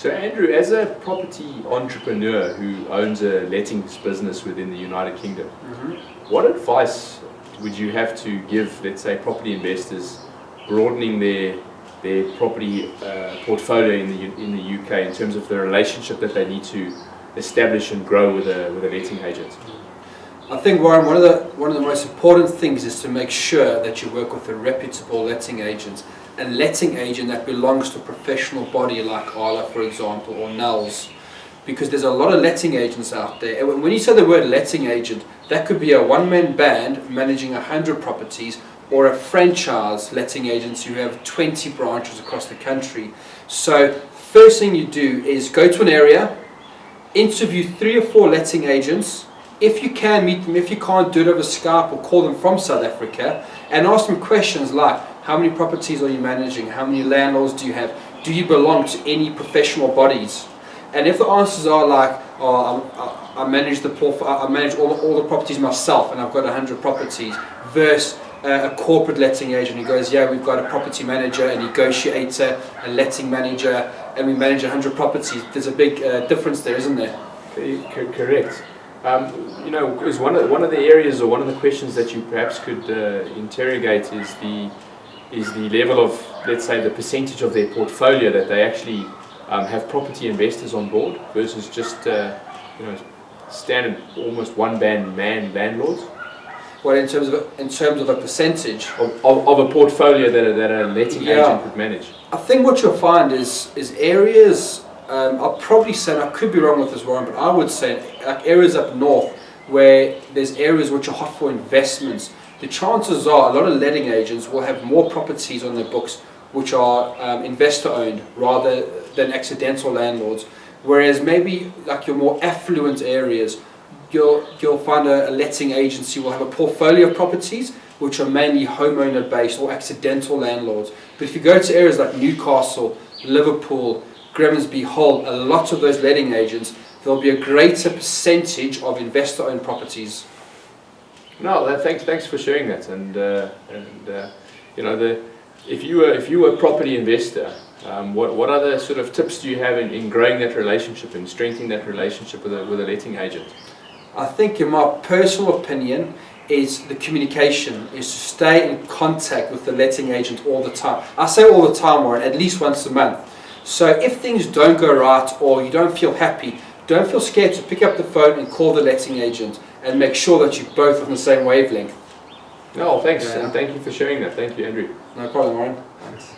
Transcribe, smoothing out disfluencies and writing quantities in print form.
So Andrew, as a property entrepreneur who owns a lettings business within the United Kingdom, what advice would you have to give, let's say, property investors broadening their property portfolio in the UK in terms of the relationship that they need to establish and grow with a letting agent? I think, Warren, one of the most important things is to make sure that you work with a reputable letting agent, a letting agent that belongs to a professional body like Arla, for example, or Nels, because there's a lot of letting agents out there. And when you say the word letting agent, that could be a one-man band managing 100 properties, or a franchise letting agents who have 20 branches across the country. So first thing you do is go to an area, interview 3 or 4 letting agents. If you can meet them, if you can't, do it over Skype or call them from South Africa and ask them questions like, how many properties are you managing? How many landlords do you have? Do you belong to any professional bodies? And if the answers are like, oh, I manage all the properties myself and I've got 100 properties, versus a corporate letting agent who goes, yeah, we've got a property manager, a negotiator, a letting manager, and we manage 100 properties. There's a big difference there, isn't there? Correct. You know, because one of the areas or one of the questions that you perhaps could interrogate is the level of, let's say, the percentage of their portfolio that they actually have property investors on board versus just standard almost one-man landlords. Well, in terms of a percentage of a portfolio that a letting agent would manage. I think what you'll find is areas. I'll probably say, and I could be wrong with this, Warren, but I would say like areas up north where there's areas which are hot for investments. The chances are a lot of letting agents will have more properties on their books which are investor-owned rather than accidental landlords. Whereas maybe like your more affluent areas, you'll find a letting agency will have a portfolio of properties which are mainly homeowner-based or accidental landlords. But if you go to areas like Newcastle, Liverpool, Grimsby, Hull, a lot of those letting agents, there'll be a greater percentage of investor-owned properties. No, thanks for sharing that. And if you were a property investor, what other sort of tips do you have in growing that relationship and strengthening that relationship with a letting agent? I think, in my personal opinion, is the communication, is to stay in contact with the letting agent all the time. I say all the time, Warren, at least once a month. So if things don't go right or you don't feel happy, don't feel scared to pick up the phone and call the letting agent and make sure that you're both on the same wavelength. No, thanks, and thank you for sharing that. Thank you, Andrew. No problem, Warren. Thanks.